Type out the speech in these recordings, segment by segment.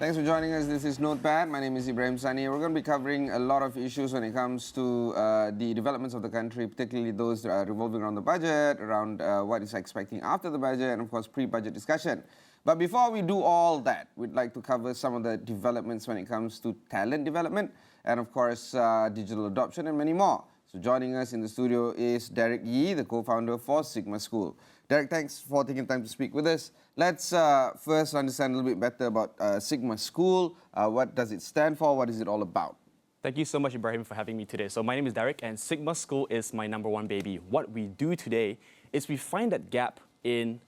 Thanks for joining us. This is Notepad. My name is Ibrahim Sani. We're going to be covering a lot of issues when it comes to the developments of the country, particularly those revolving around the budget, around what is expecting after the budget, and of course pre-budget discussion. But before we do all that, we'd like to cover some of the developments when it comes to talent development and of course digital adoption and many more. So joining us in the studio is Deric Yee, the co-founder for Sigma School. Deric, thanks for taking time to speak with us. Let's first understand a little bit better about Sigma School. What does it stand for? What is it all about? Thank you so much, Ibrahim, for having me today. So my name is Deric, and Sigma School is my #1 baby. What we do today is we find that gap in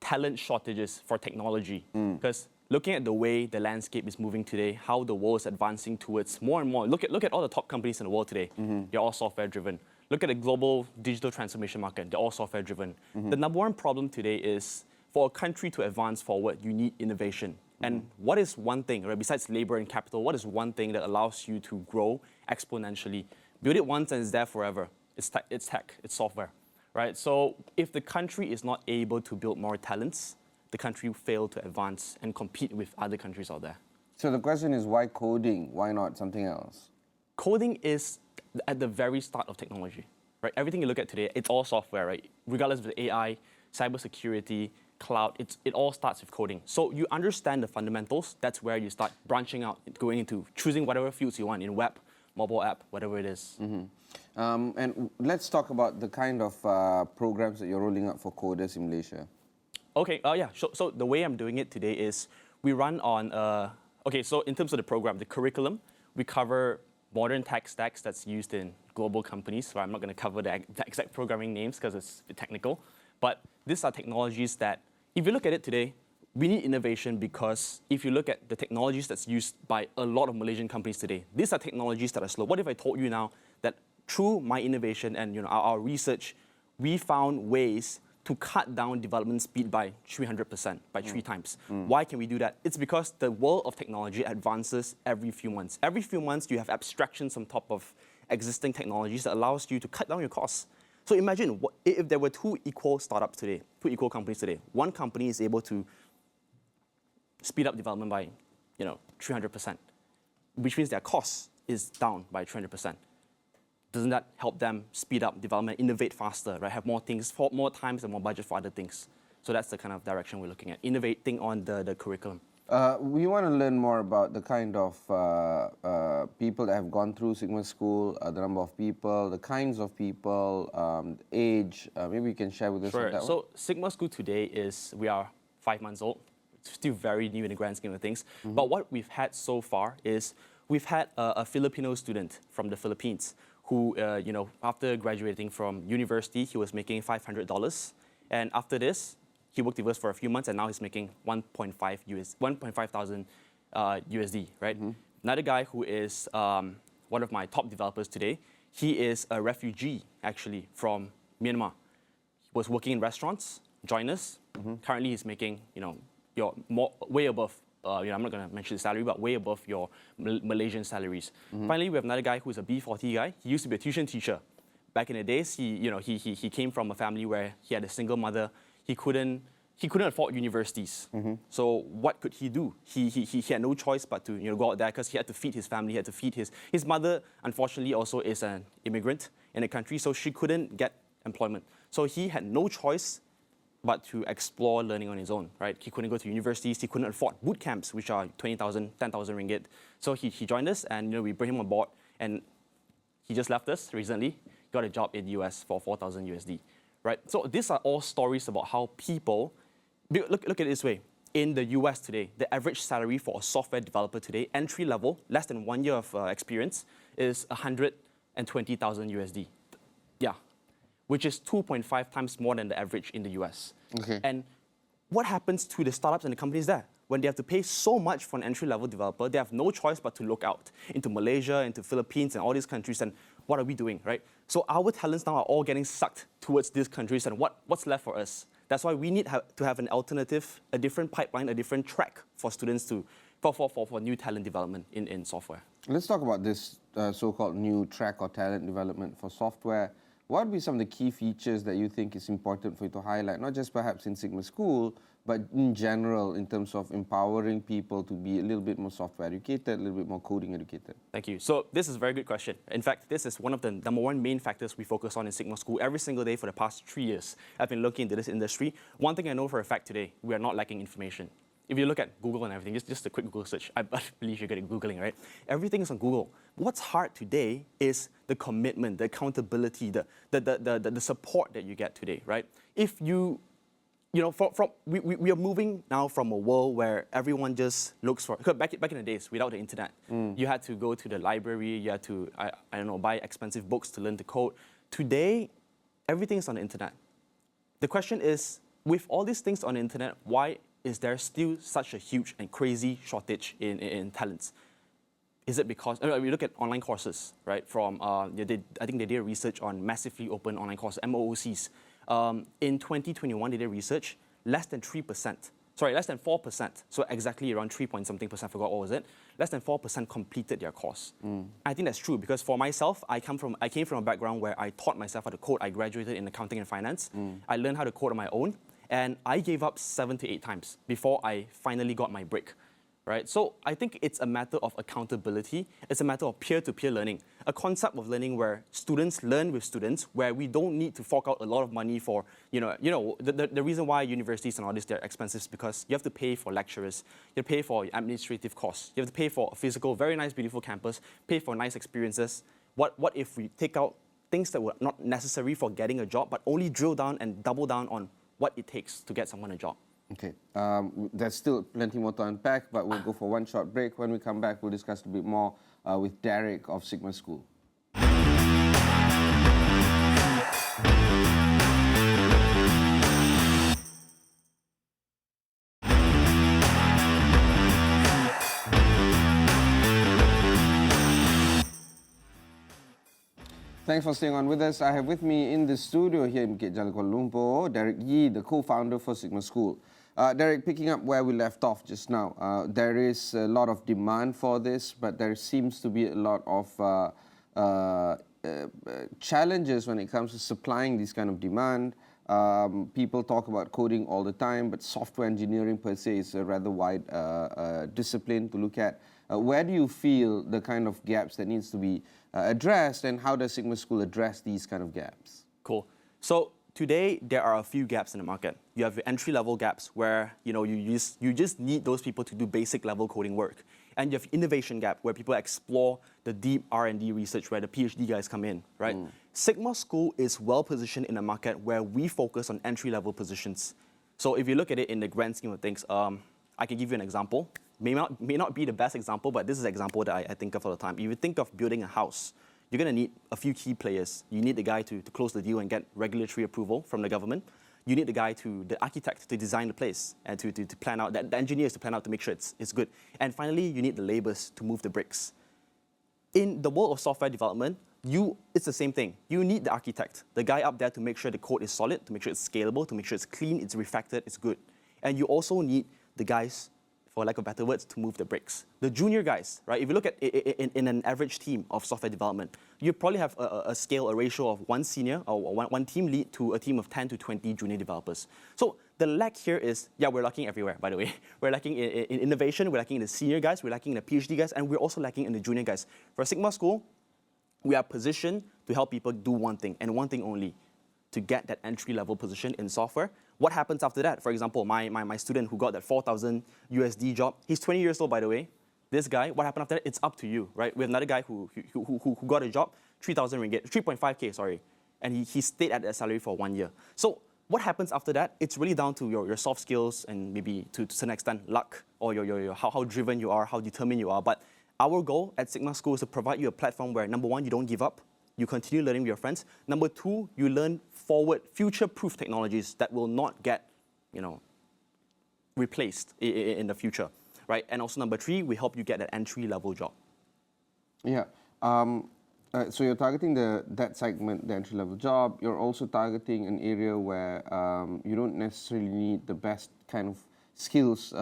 talent shortages for technology. Because looking at the way the landscape is moving today, how the world is advancing towards more and more. Look at all the top companies in the world today. They're all software driven. Look at the global digital transformation market. They're all software driven. The #1 problem today is for a country to advance forward, you need innovation. And what is one thing, right, besides labor and capital, what is one thing that allows you to grow exponentially? Build it once and it's there forever. It's tech, it's software, right? So if the country is not able to build more talents, the country will fail to advance and compete with other countries out there. So the question is, why coding? Why not something else? Coding is at the very start of technology, right? Everything you look at today, it's all software, right? Regardless of the AI, cybersecurity, cloud, it all starts with coding. So you understand the fundamentals, that's where you start branching out, going into choosing whatever fields you want in web, mobile app, whatever it is. And let's talk about the kind of programs that you're rolling out for coders in Malaysia. Okay, yeah, so the way I'm doing it today is we run on, okay, so in terms of the program, the curriculum, we cover modern tech stacks that's used in global companies. So I'm not going to cover the exact programming names because it's technical. But these are technologies that, if you look at it today, we need innovation because if you look at the technologies that's used by a lot of Malaysian companies today, these are technologies that are slow. What if I told you now that through my innovation and our research, we found ways to cut down development speed by 300%, by 3 times. Why can we do that? It's because the world of technology advances every few months. Every few months, you have abstractions on top of existing technologies that allows you to cut down your costs. So imagine if there were 2 equal startups today, 2 equal companies today. One company is able to speed up development by 300%, which means their cost is down by 300%. Doesn't that help them speed up development, innovate faster, right? Have more things, more times and more budget for other things. So that's the kind of direction we're looking at, innovating on the curriculum. We want to learn more about the kind of people that have gone through Sigma School, the number of people, the kinds of people, age. Maybe you can share with us Sure. that So Sigma School today we are 5 months old. It's still very new in the grand scheme of things. But what we've had so far is we've had a Filipino student from the Philippines who, after graduating from university, he was making $500. And after this, he worked with us for a few months, and now he's making 1.5 thousand USD, right? Another guy who is one of my top developers today, he is a refugee, actually, from Myanmar. He was working in restaurants, joined us. Currently, he's making, way above, I'm not going to mention the salary, but way above your Malaysian salaries. Finally, we have another guy who's a B40 guy. He used to be a tuition teacher. Back in the days, he came from a family where he had a single mother. He couldn't afford universities. So what could he do? He had no choice but to go out there because he had to feed his family. He had to feed his mother. Unfortunately, also is an immigrant in the country, so she couldn't get employment. So he had no choice but to explore learning on his own, right? He couldn't go to universities, he couldn't afford boot camps, which are 20,000, 10,000 ringgit. So he joined us, and we bring him on board, and he just left us recently, got a job in the US for 4,000 USD, right? So these are all stories about how people, look at it this way. In the US today, the average salary for a software developer today, entry level, less than 1 year of experience, is 120,000 USD. Yeah. Which is 2.5 times more than the average in the US. Okay. And what happens to the startups and the companies there? When they have to pay so much for an entry-level developer, they have no choice but to look out into Malaysia, into Philippines, and all these countries, and what are we doing, right? So our talents now are all getting sucked towards these countries, and what's left for us? That's why we need to have an alternative, a different pipeline, a different track for students for new talent development in software. Let's talk about this so-called new track or talent development for software. What would be some of the key features that you think is important for you to highlight, not just perhaps in Sigma School, but in general, in terms of empowering people to be a little bit more software educated, a little bit more coding educated? Thank you. So this is a very good question. In fact, this is one of the number one main factors we focus on in Sigma School every single day for the past 3 years. I've been looking into this industry. One thing I know for a fact today, we are not lacking information. If you look at Google and everything, just a quick Google search, I believe you're good at Googling, right? Everything is on Google. What's hard today is the commitment, the accountability, the support that you get today, right? If you know, we are moving now from a world where everyone just looks for, back in the days, without the internet, you had to go to the library, you had to, I don't know, buy expensive books to learn to code. Today, everything is on the internet. The question is, with all these things on the internet, why is there still such a huge and crazy shortage in talents? Is it because, we look at online courses, right? From, I think they did research on massively open online courses, MOOCs. In 2021, they did research, less than 4%, so exactly around 3 point something percent, I forgot what was it, less than 4% completed their course. I think that's true because for myself, I came from a background where I taught myself how to code. I graduated in accounting and finance. I learned how to code on my own, and I gave up 7 to 8 times before I finally got my break. Right? So I think it's a matter of accountability. It's a matter of peer-to-peer learning, a concept of learning where students learn with students, where we don't need to fork out a lot of money for, the reason why universities and all this, they're expensive is because you have to pay for lecturers, you have to pay for administrative costs, you have to pay for a physical, very nice, beautiful campus, pay for nice experiences. What if we take out things that were not necessary for getting a job, but only drill down and double down on what it takes to get someone a job? Okay, there's still plenty more to unpack, but we'll go for one short break. When we come back, we'll discuss a bit more with Deric of Sigma School. Thanks for staying on with us. I have with me in the studio here in Bukit Jalil, Kuala Lumpur, Deric Yee, the co-founder for Sigma School. Deric, picking up where we left off just now, there is a lot of demand for this, but there seems to be a lot of challenges when it comes to supplying this kind of demand. People talk about coding all the time, but software engineering per se is a rather wide discipline to look at. Where do you feel the kind of gaps that needs to be addressed, and how does Sigma School address these kind of gaps? Cool. So today, there are a few gaps in the market. You have entry-level gaps where you just need those people to do basic level coding work. And you have innovation gap where people explore the deep R&D research where the PhD guys come in, right? Sigma School is well positioned in a market where we focus on entry-level positions. So if you look at it in the grand scheme of things, I can give you an example. May not be the best example, but this is an example that I think of all the time. If you think of building a house, you're going to need a few key players. You need the guy to close the deal and get regulatory approval from the government. You need the architect to design the place and to plan out, the engineers to plan out to make sure it's good. And finally, you need the laborers to move the bricks. In the world of software development, it's the same thing. You need the architect, the guy up there to make sure the code is solid, to make sure it's scalable, to make sure it's clean, it's refactored, it's good. And you also need the guys, for lack of better words, to move the bricks. The junior guys, right? If you look at in an average team of software development, you probably have a ratio of one senior or one team lead to a team of 10 to 20 junior developers. So the lack here is, we're lacking everywhere, by the way. We're lacking in innovation, we're lacking in the senior guys, we're lacking in the PhD guys, and we're also lacking in the junior guys. For Sigma School, we are positioned to help people do one thing, and one thing only, to get that entry-level position in software. What happens after that? For example, my student who got that 4,000 USD job, he's 20 years old, by the way. This guy, what happened after that? It's up to you, right? We have another guy who got a job, 3,000 ringgit, 3.5K, sorry. And he stayed at that salary for 1 year. So what happens after that? It's really down to your soft skills and maybe to some extent luck, or how driven you are, how determined you are. But our goal at Sigma School is to provide you a platform where, number one, you don't give up. You continue learning with your friends. Number two, you learn forward, future-proof technologies that will not get, replaced in the future, right? And also number three, we help you get an entry-level job. Yeah. So you're targeting that segment, the entry-level job. You're also targeting an area where you don't necessarily need the best kind of skills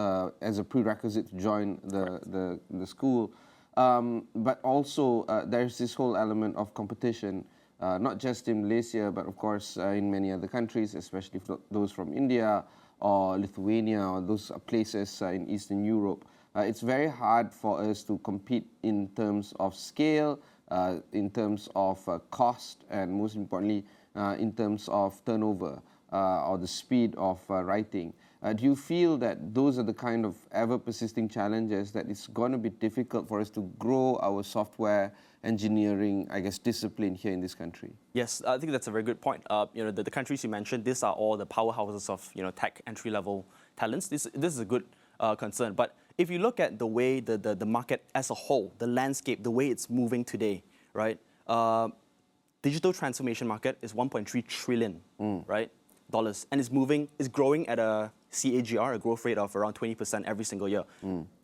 as a prerequisite to join the school. But also, there's this whole element of competition, not just in Malaysia, but of course in many other countries, especially those from India or Lithuania or those places in Eastern Europe, it's very hard for us to compete in terms of scale, in terms of cost, and most importantly, in terms of turnover or the speed of writing. Do you feel that those are the kind of ever-persisting challenges that it's going to be difficult for us to grow our software engineering, I guess, discipline here in this country? Yes, I think that's a very good point. The countries you mentioned, these are all the powerhouses of tech entry-level talents. This is a good concern. But if you look at the way the market as a whole, the landscape, the way it's moving today, right? Digital transformation market is 1.3 trillion, right? Dollars, and it's growing at a CAGR, a growth rate of around 20% every single year.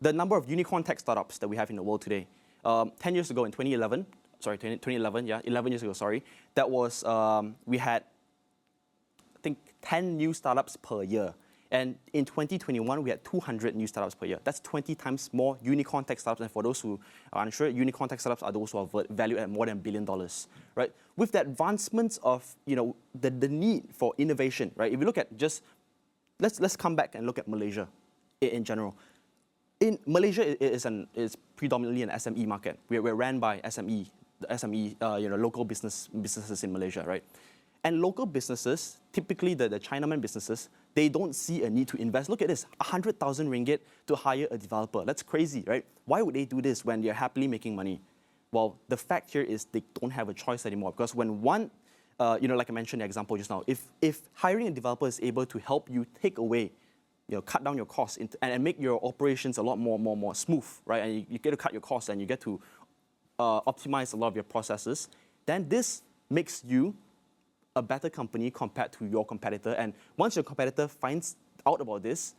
The number of unicorn tech startups that we have in the world today, 10 years ago in 2011, 11 years ago, sorry, that was, we had, I think, 10 new startups per year. And in 2021, we had 200 new startups per year. That's 20 times more unicorn tech startups. And for those who are unsure, unicorn tech startups are those who are valued at more than $1 billion, right? With the advancements of, the need for innovation, right? If you look at just, let's come back and look at Malaysia in general. In Malaysia, is predominantly an SME market. We're ran by SME, local businesses in Malaysia, right? And local businesses, typically the Chinaman businesses, they don't see a need to invest. Look at this, 100,000 ringgit to hire a developer. That's crazy, right? Why would they do this when they're happily making money? Well, the fact here is they don't have a choice anymore, because when one, like I mentioned the example just now, if hiring a developer is able to help you take away, cut down your costs and make your operations a lot more smooth, right? And you get to cut your costs and you get to optimize a lot of your processes, then this makes you a better company compared to your competitor. And once your competitor finds out about this,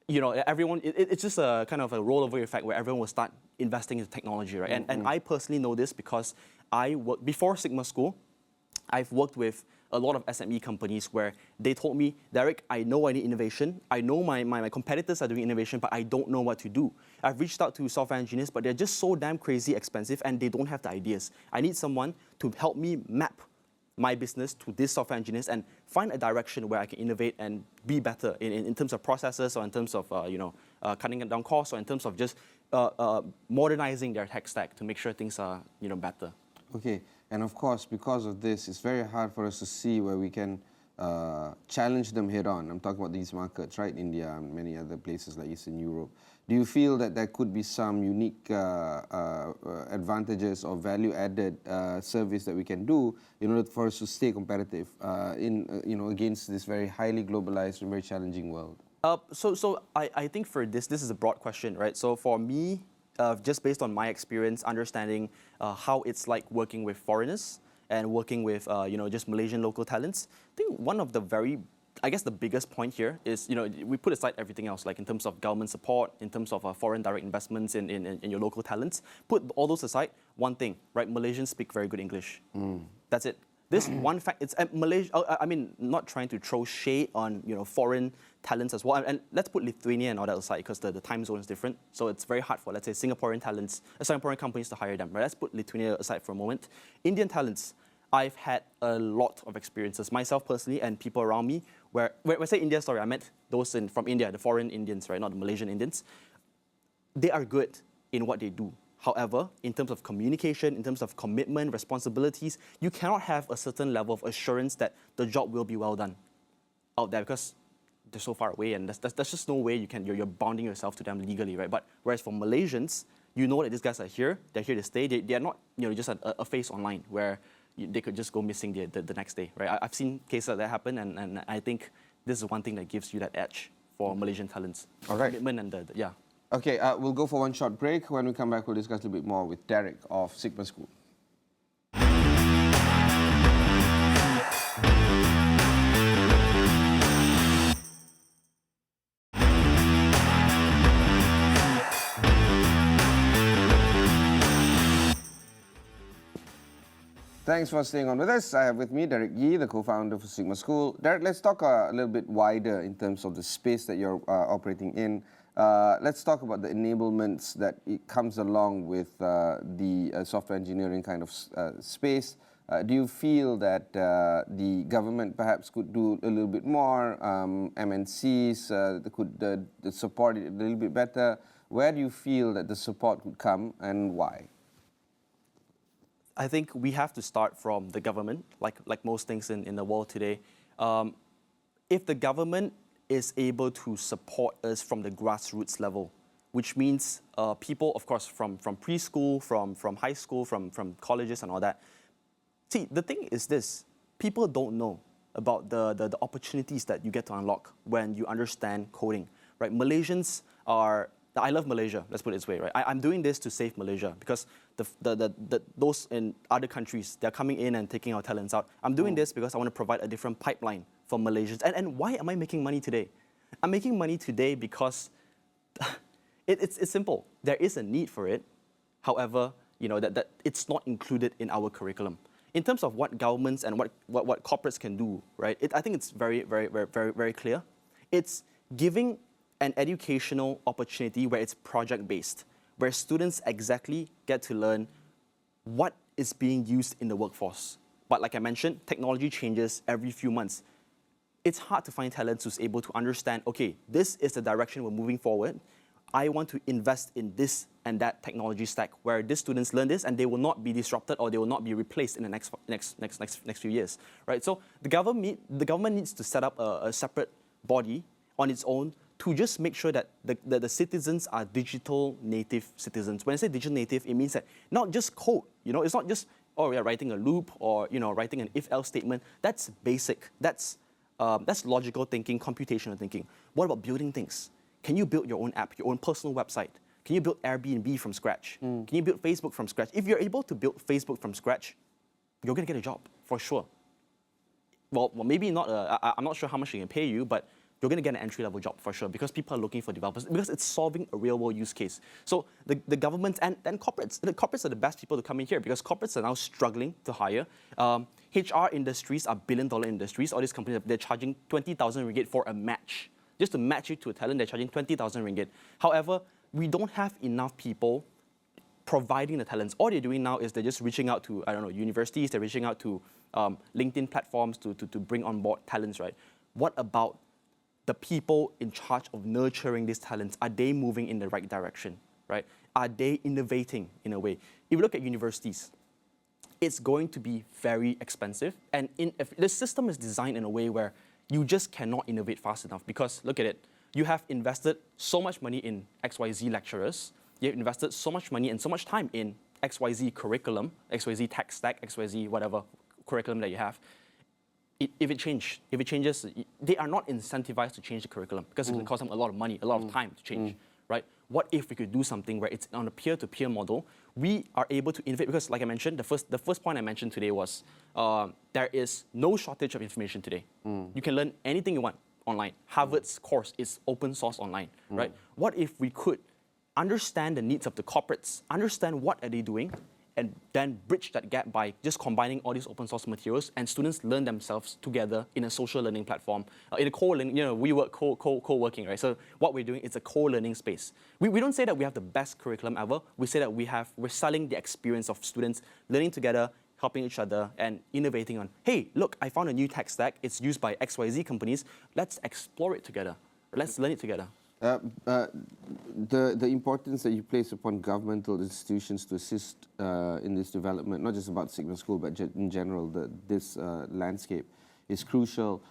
everyone, it's just a kind of a rollover effect where everyone will start investing in technology, right? And I personally know this because before Sigma School, I've worked with a lot of SME companies where they told me, Deric, I know I need innovation. I know my competitors are doing innovation, but I don't know what to do. I've reached out to software engineers, but they're just so damn crazy expensive and they don't have the ideas. I need someone to help me map my business to these software engineers and find a direction where I can innovate and be better in terms of processes, or in terms of cutting down costs, or in terms of just modernizing their tech stack to make sure things are better. Okay, and of course, because of this, it's very hard for us to see where we can challenge them head on. I'm talking about these markets, right? India and many other places like Eastern Europe. Do you feel that there could be some unique advantages or value-added service that we can do in order for us to stay competitive against this very highly globalized and very challenging world? So I think for this is a broad question, right? So for me, just based on my experience, understanding how it's like working with foreigners and working with just Malaysian local talents, I think one of the the biggest point here is, we put aside everything else, like in terms of government support, in terms of foreign direct investments in your local talents. Put all those aside, one thing, right? Malaysians speak very good English. That's it. This one fact, it's Malaysia. I mean, not trying to throw shade on foreign talents as well. And let's put Lithuania and all that aside, because the time zone is different. So it's very hard for, let's say, Singaporean companies to hire them. Right? Let's put Lithuania aside for a moment. Indian talents. I've had a lot of experiences, myself personally and people around me, where when I say India, sorry, I meant those from India, the foreign Indians, right, not the Malaysian Indians. They are good in what they do. However, in terms of communication, in terms of commitment, responsibilities, you cannot have a certain level of assurance that the job will be well done out there, because they're so far away, and there's just no way you're bounding yourself to them legally, right? But whereas for Malaysians, you know that these guys are here, they're here to stay. They are not just a face online where they could just go missing the next day, right? I've seen cases like that happen, and I think this is one thing that gives you that edge for Malaysian talents. All right. Commitment and yeah. Okay, we'll go for one short break. When we come back, we'll discuss a little bit more with Deric of Sigma School. Thanks for staying on with us. I have with me Deric Yee, the co-founder for Sigma School. Deric, let's talk a little bit wider in terms of the space that you're operating in. Let's talk about the enablements that it comes along with the software engineering kind of space. Do you feel that the government perhaps could do a little bit more? MNCs could support it a little bit better. Where do you feel that the support could come and why? I think we have to start from the government, like most things in the world today. If the government is able to support us from the grassroots level, which means people, of course, from preschool, from high school, from colleges and all that. See, the thing is this, people don't know about the opportunities that you get to unlock when you understand coding, right? Malaysians are, I love Malaysia, let's put it this way, right? I'm doing this to save Malaysia because those in other countries, they're coming in and taking our talents out. I'm doing this because I want to provide a different pipeline for Malaysians. And why am I making money today? I'm making money today because it's simple. There is a need for it. However, that it's not included in our curriculum. In terms of what governments and what corporates can do, right? I think it's very, very, very, very, very clear. It's giving an educational opportunity where it's project-based, where students exactly get to learn what is being used in the workforce. But like I mentioned, technology changes every few months. It's hard to find talent who's able to understand, okay, this is the direction we're moving forward. I want to invest in this and that technology stack where these students learn this and they will not be disrupted or they will not be replaced in the next few years, right? So the government needs to set up a separate body on its own to just make sure that the citizens are digital native citizens. When I say digital native, it means that not just code, it's not just, oh, we are writing a loop or, writing an if-else statement. That's basic. That's logical thinking, computational thinking. What about building things? Can you build your own app, your own personal website? Can you build Airbnb from scratch? Can you build Facebook from scratch? If you're able to build Facebook from scratch, you're going to get a job, for sure. Well, maybe not, I'm not sure how much they can pay you, but you're going to get an entry-level job, for sure, because people are looking for developers, because it's solving a real-world use case. So the government and corporates, the corporates are the best people to come in here, because corporates are now struggling to hire. HR industries are billion-dollar industries. All these companies, they're charging 20,000 ringgit for a match. Just to match you to a talent, they're charging 20,000 ringgit. However, we don't have enough people providing the talents. All they're doing now is they're just reaching out to, universities, they're reaching out to LinkedIn platforms to bring on board talents, right? What about the people in charge of nurturing these talents? Are they moving in the right direction, right? Are they innovating in a way? If you look at universities, it's going to be very expensive. And if the system is designed in a way where you just cannot innovate fast enough, because look at it, you have invested so much money in XYZ lecturers, you have invested so much money and so much time in XYZ curriculum, XYZ tech stack, XYZ whatever curriculum that you have. If it changes, they are not incentivized to change the curriculum because it can cost them a lot of money, a lot of time to change, right? What if we could do something where it's on a peer-to-peer model? We are able to innovate because, like I mentioned, the first point I mentioned today was there is no shortage of information today. You can learn anything you want online. Harvard's course is open source online, right? What if we could understand the needs of the corporates, understand what are they doing, and then bridge that gap by just combining all these open source materials, and students learn themselves together in a social learning platform, in a co-learning, we work co-working, right? So what we're doing is a co-learning space. We don't say that we have the best curriculum ever. We say that we're selling the experience of students learning together, helping each other, and innovating on, hey, look, I found a new tech stack. It's used by XYZ companies. Let's explore it together. Let's learn it together. The importance that you place upon governmental institutions to assist in this development, not just about Sigma School, but in general, this landscape is crucial.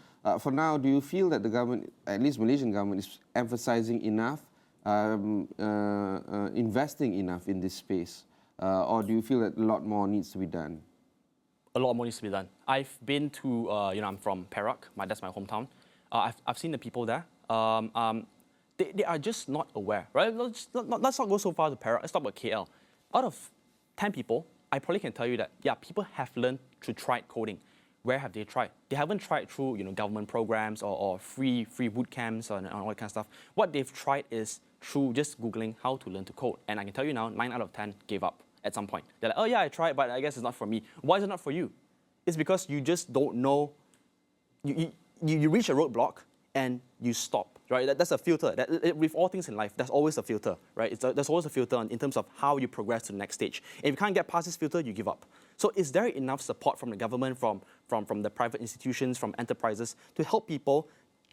For now, do you feel that the government, at least Malaysian government, is emphasizing enough, investing enough in this space? Or do you feel that a lot more needs to be done? A lot more needs to be done. I've been to, I'm from Perak, that's my hometown. I've seen the people there. They are just not aware, right? Let's not go so far to Perak. Let's talk about KL. Out of 10 people, I probably can tell you that, yeah, people have learned to try coding. Where have they tried? They haven't tried through, government programs or free boot camps and all that kind of stuff. What they've tried is through just Googling how to learn to code. And I can tell you now, 9 out of 10 gave up at some point. They're like, oh yeah, I tried, but I guess it's not for me. Why is it not for you? It's because you just don't know. You reach a roadblock and you stop. Right? That's a filter. With all things in life, there's always a filter, right? There's always a filter in terms of how you progress to the next stage. If you can't get past this filter, you give up. So is there enough support from the government, from the private institutions, from enterprises to help people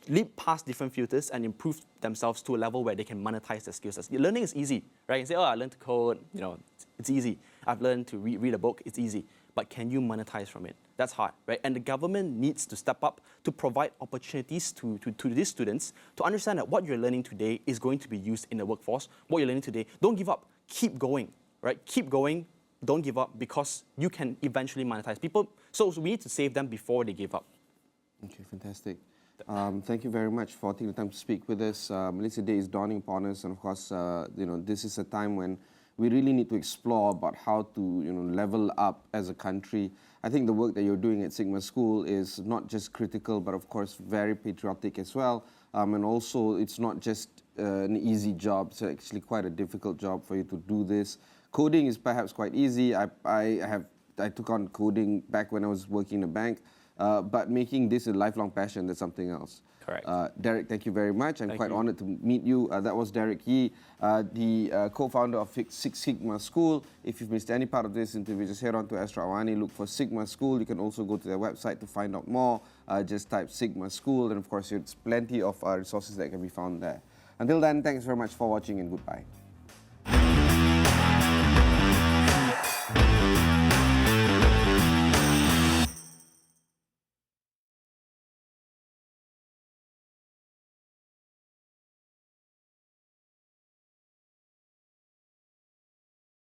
leap past different filters and improve themselves to a level where they can monetize their skills? Learning is easy, right? You say, oh, I learned to code, it's easy. I've learned to read a book, it's easy. But can you monetize from it? That's hard, right? And the government needs to step up to provide opportunities to these students to understand that what you're learning today is going to be used in the workforce. What you're learning today, don't give up, keep going, right? Keep going, don't give up, because you can eventually monetize people. So we need to save them before they give up. Okay, fantastic. Thank you very much for taking the time to speak with us. Malaysia Day is dawning upon us, and of course, this is a time when we really need to explore about how to, level up as a country. I think the work that you're doing at Sigma School is not just critical, but of course very patriotic as well. And also, it's not just an easy job. It's actually quite a difficult job for you to do this. Coding is perhaps quite easy. I took on coding back when I was working in a bank. But making this a lifelong passion, that's something else. Correct. Deric, thank you very much. I'm quite honored to meet you. That was Deric Yee, the co-founder of Six Sigma School. If you've missed any part of this interview, just head on to Astro AWANI, look for Sigma School. You can also go to their website to find out more. Just type Sigma School, and of course, there's plenty of resources that can be found there. Until then, thanks very much for watching, and goodbye.